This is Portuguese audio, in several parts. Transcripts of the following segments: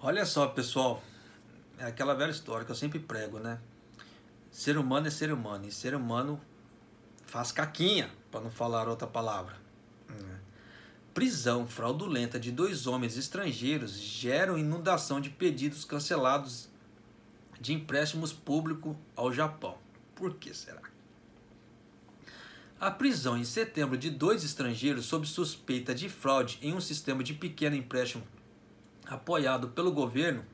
Olha só, pessoal, é aquela velha história que eu sempre prego, né? Ser humano é ser humano, e ser humano faz caquinha, para não falar outra palavra. Prisão fraudulenta de dois homens estrangeiros gera inundação de pedidos cancelados de empréstimos públicos ao Japão. Por que será? A prisão em setembro de dois estrangeiros sob suspeita de fraude em um sistema de pequeno empréstimo apoiado pelo governo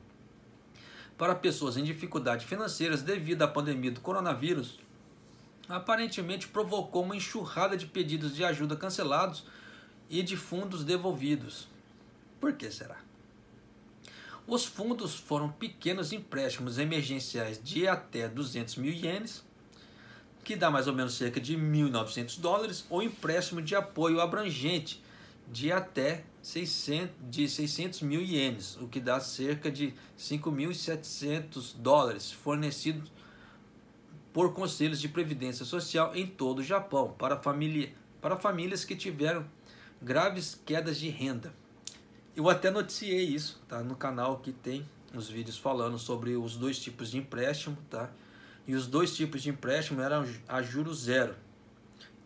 para pessoas em dificuldades financeiras devido à pandemia do coronavírus, aparentemente provocou uma enxurrada de pedidos de ajuda cancelados e de fundos devolvidos. Por que será? Os fundos foram pequenos empréstimos emergenciais de até 200 mil ienes, que dá mais ou menos cerca de 1.900 dólares, ou empréstimo de apoio abrangente de até 600 mil ienes, o que dá cerca de 5.700 dólares, fornecidos por conselhos de previdência social em todo o Japão, para famílias que tiveram graves quedas de renda. Eu até noticiei isso, tá? No canal que tem os vídeos falando sobre os dois tipos de empréstimo, tá? E os dois tipos de empréstimo eram a juros zero.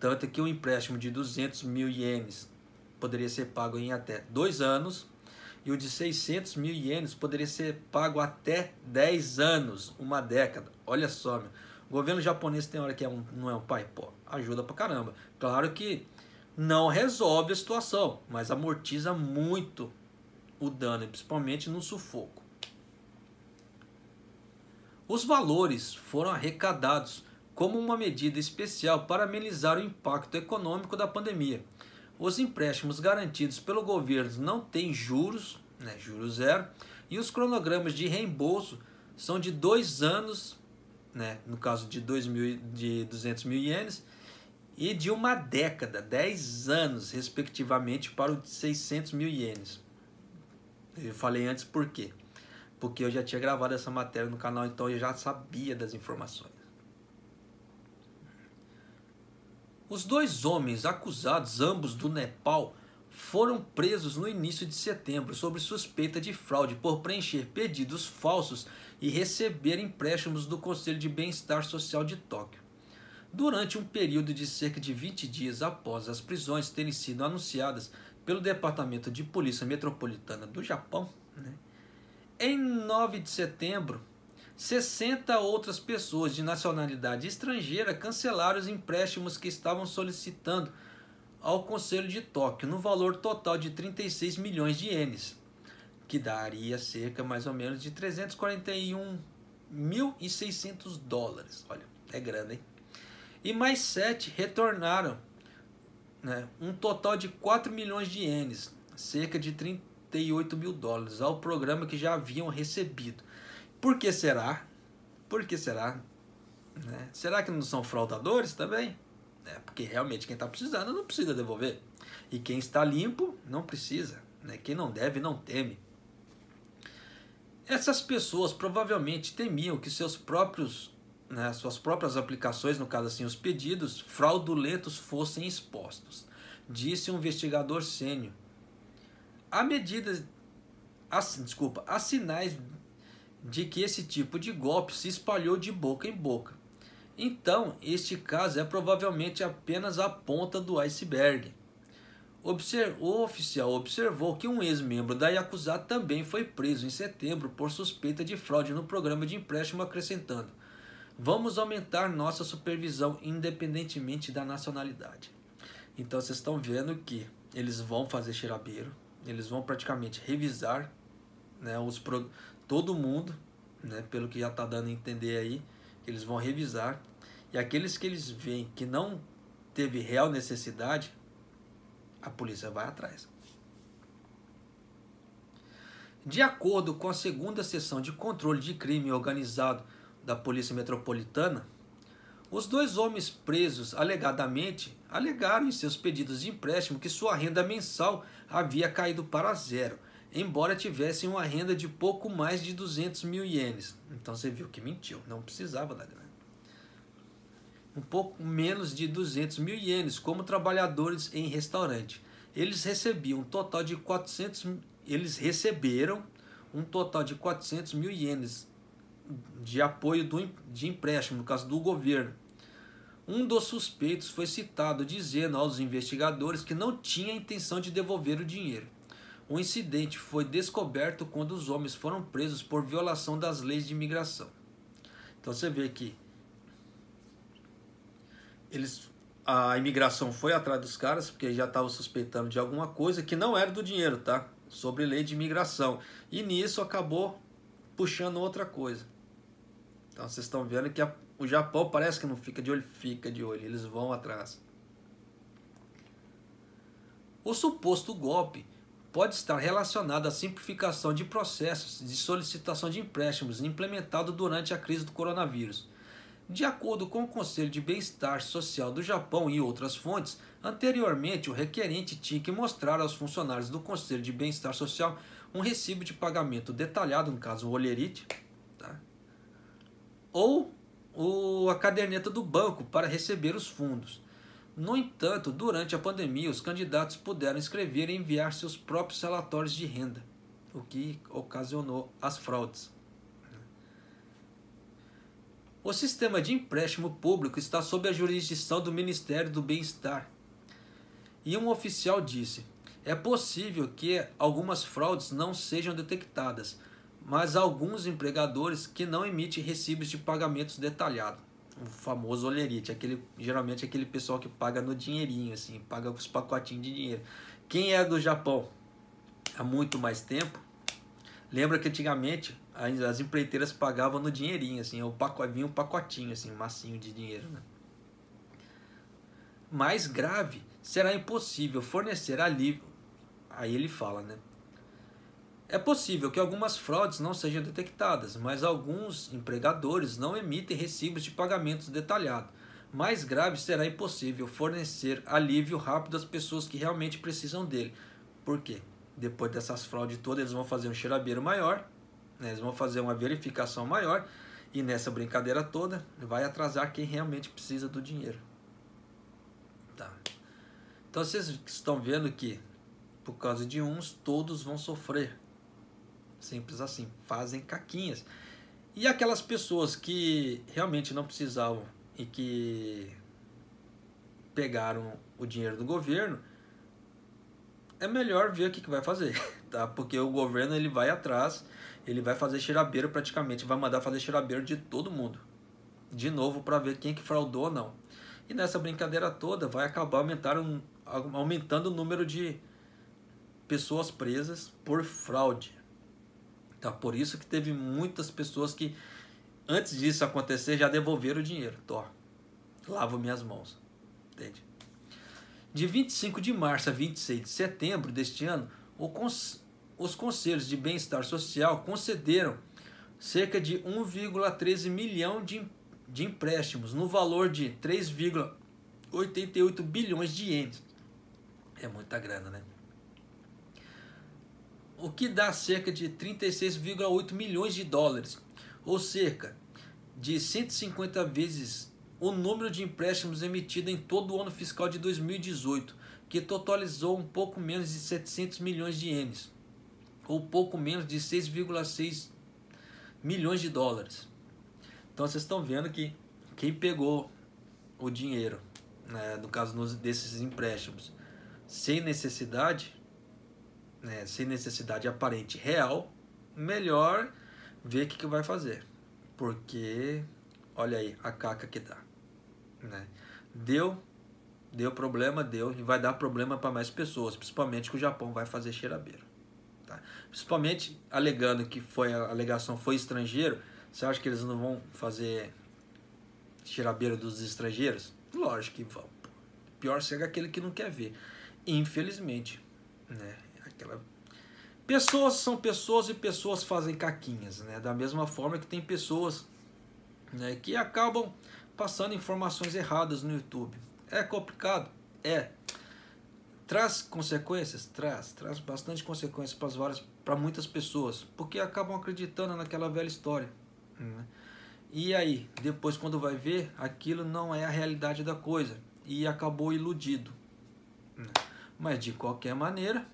Tanto que o empréstimo de 200 mil ienes poderia ser pago em até 2 anos, e o de 600 mil ienes poderia ser pago até 10 anos, uma década. Olha só, meu. O governo japonês tem hora que não é um pai, pô, ajuda pra caramba. Claro que não resolve a situação, mas amortiza muito o dano, principalmente no sufoco. Os valores foram arrecadados como uma medida especial para amenizar o impacto econômico da pandemia. Os empréstimos garantidos pelo governo não têm juros, juros zero, e os cronogramas de reembolso são de 2 anos, no caso de 200 mil ienes, e de uma década, 10 anos, respectivamente, para o de 600 mil ienes. Eu falei antes por quê? Porque eu já tinha gravado essa matéria no canal, então eu já sabia das informações. Os dois homens acusados, ambos do Nepal, foram presos no início de setembro sob suspeita de fraude por preencher pedidos falsos e receber empréstimos do Conselho de Bem-Estar Social de Tóquio. Durante um período de cerca de 20 dias após as prisões terem sido anunciadas pelo Departamento de Polícia Metropolitana do Japão, em 9 de setembro, 60 outras pessoas de nacionalidade estrangeira cancelaram os empréstimos que estavam solicitando ao Conselho de Tóquio, no valor total de 36 milhões de ienes, que daria cerca mais ou menos de 341.600 dólares. Olha, é grande, hein? E mais 7 retornaram, um total de 4 milhões de ienes, cerca de 38 mil dólares, ao programa que já haviam recebido. Por que será? Por que será? Será que não são fraudadores também? Porque realmente quem está precisando não precisa devolver. E quem está limpo não precisa. Quem não deve não teme. Essas pessoas provavelmente temiam que suas próprias aplicações, no caso assim, os pedidos fraudulentos fossem expostos, disse um investigador sênior. Há sinais de que esse tipo de golpe se espalhou de boca em boca. Então, este caso é provavelmente apenas a ponta do iceberg. O oficial observou que um ex-membro da Yakuza também foi preso em setembro por suspeita de fraude no programa de empréstimo, acrescentando: "Vamos aumentar nossa supervisão independentemente da nacionalidade." Então vocês estão vendo que eles vão fazer cheirabeiro, eles vão praticamente revisar, todo mundo, pelo que já está dando a entender aí, eles vão revisar, e aqueles que eles veem que não teve real necessidade, a polícia vai atrás. De acordo com a segunda seção de controle de crime organizado da Polícia Metropolitana, os dois homens presos alegadamente alegaram em seus pedidos de empréstimo que sua renda mensal havia caído para zero, embora tivessem uma renda de pouco mais de 200 mil ienes. Então você viu que mentiu, não precisava da grana. Um pouco menos de 200 mil ienes como trabalhadores em restaurante. Eles receberam um total de um total de 400 mil ienes de apoio de empréstimo, no caso do governo. Um dos suspeitos foi citado dizendo aos investigadores que não tinha intenção de devolver o dinheiro. O incidente foi descoberto quando os homens foram presos por violação das leis de imigração. Então você vê que a imigração foi atrás dos caras porque já estavam suspeitando de alguma coisa que não era do dinheiro, tá? Sobre lei de imigração. E nisso acabou puxando outra coisa. Então vocês estão vendo que o Japão parece que não fica de olho, eles vão atrás. O suposto golpe pode estar relacionado à simplificação de processos de solicitação de empréstimos implementado durante a crise do coronavírus. De acordo com o Conselho de Bem-Estar Social do Japão e outras fontes, anteriormente o requerente tinha que mostrar aos funcionários do Conselho de Bem-Estar Social um recibo de pagamento detalhado, no caso o olerite, tá? Ou a caderneta do banco para receber os fundos. No entanto, durante a pandemia, os candidatos puderam escrever e enviar seus próprios relatórios de renda, o que ocasionou as fraudes. O sistema de empréstimo público está sob a jurisdição do Ministério do Bem-Estar. E um oficial disse: é possível que algumas fraudes não sejam detectadas, mas alguns empregadores que não emitem recibos de pagamentos detalhados. O famoso olerite, geralmente aquele pessoal que paga no dinheirinho, assim, paga os pacotinhos de dinheiro. Quem é do Japão há muito mais tempo, lembra que antigamente as empreiteiras pagavam no dinheirinho, assim, vinha um pacotinho, assim, um massinho de dinheiro, né? Mais grave, será impossível fornecer alívio. Aí ele fala, né? É possível que algumas fraudes não sejam detectadas, mas alguns empregadores não emitem recibos de pagamentos detalhados. Mais grave, será impossível fornecer alívio rápido às pessoas que realmente precisam dele. Por quê? Depois dessas fraudes todas, eles vão fazer um cheirabeiro maior, né? Eles vão fazer uma verificação maior, e nessa brincadeira toda vai atrasar quem realmente precisa do dinheiro. Tá. Então vocês estão vendo que, por causa de uns, todos vão sofrer. Simples assim, fazem caquinhas. E aquelas pessoas que realmente não precisavam e que pegaram o dinheiro do governo, é melhor ver o que vai fazer, tá? Porque o governo ele vai atrás, ele vai fazer cheirabeiro praticamente, vai mandar fazer cheirabeiro de todo mundo, de novo, para ver quem que fraudou ou não. E nessa brincadeira toda vai acabar aumentando o número de pessoas presas por fraude. Tá? Por isso que teve muitas pessoas que, antes disso acontecer, já devolveram o dinheiro. Tó, lavo minhas mãos. Entende? De 25 de março a 26 de setembro deste ano, os Conselhos de Bem-Estar Social concederam cerca de 1,13 milhão de empréstimos, no valor de 3,88 bilhões de ienes. É muita grana, né? O que dá cerca de 36,8 milhões de dólares, ou cerca de 150 vezes o número de empréstimos emitidos em todo o ano fiscal de 2018, que totalizou um pouco menos de 700 milhões de ienes, ou pouco menos de 6,6 milhões de dólares. Então vocês estão vendo que quem pegou o dinheiro, né, no caso desses empréstimos, sem necessidade aparente real, melhor ver o que vai fazer. Porque, olha aí, a caca que dá. Né? Deu problema, e vai dar problema para mais pessoas, principalmente que o Japão vai fazer cheirabeiro. Tá? Principalmente alegando que a alegação foi estrangeiro, você acha que eles não vão fazer cheirabeiro dos estrangeiros? Lógico que vão. Pior seja aquele que não quer ver. Infelizmente, né? Pessoas são pessoas e pessoas fazem caquinhas, né? Da mesma forma que tem pessoas, né, que acabam passando informações erradas no YouTube. É complicado? É. Traz consequências? Traz bastante consequências para muitas pessoas, porque acabam acreditando naquela velha história, né? E aí, depois quando vai ver, aquilo não é a realidade da coisa e acabou iludido, né? Mas de qualquer maneira,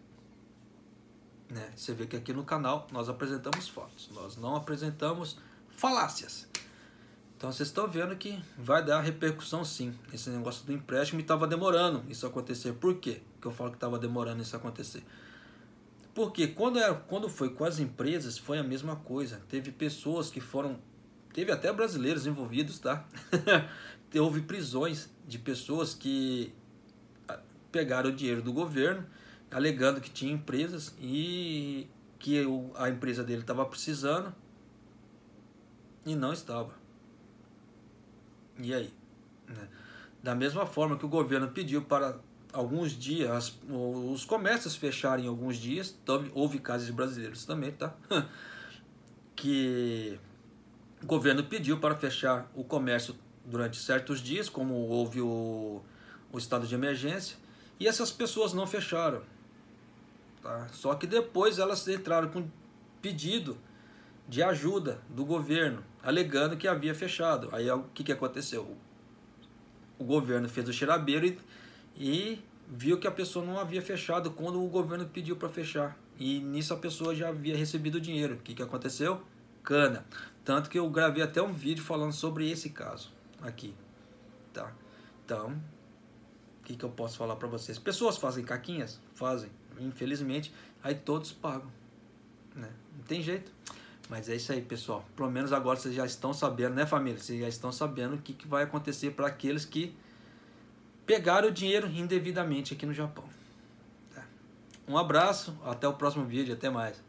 né? Você vê que aqui no canal nós apresentamos fatos, nós não apresentamos falácias. Então vocês estão vendo que vai dar repercussão sim. Esse negócio do empréstimo estava demorando isso acontecer. Por quê que eu falo que estava demorando isso acontecer? Porque quando foi com as empresas foi a mesma coisa. Teve pessoas que foram... Teve até brasileiros envolvidos, tá? Houve prisões de pessoas que pegaram o dinheiro do governo, alegando que tinha empresas e que a empresa dele estava precisando e não estava. E aí? Né? Da mesma forma que o governo pediu para alguns dias os comércios fecharem alguns dias, houve casos de brasileiros também, tá? Que o governo pediu para fechar o comércio durante certos dias, como houve o estado de emergência, e essas pessoas não fecharam. Tá? Só que depois elas entraram com pedido de ajuda do governo, alegando que havia fechado. Aí o que aconteceu? O governo fez o cheirabeiro e viu que a pessoa não havia fechado quando o governo pediu para fechar. E nisso a pessoa já havia recebido o dinheiro. O que aconteceu? Cana. Tanto que eu gravei até um vídeo falando sobre esse caso aqui. Tá? Então, o que eu posso falar para vocês? Pessoas fazem caquinhas? Fazem. Infelizmente, aí todos pagam. Né? Não tem jeito. Mas é isso aí, pessoal. Pelo menos agora vocês já estão sabendo, né, família? Vocês já estão sabendo o que vai acontecer para aqueles que pegaram o dinheiro indevidamente aqui no Japão. Tá? Um abraço, até o próximo vídeo, até mais.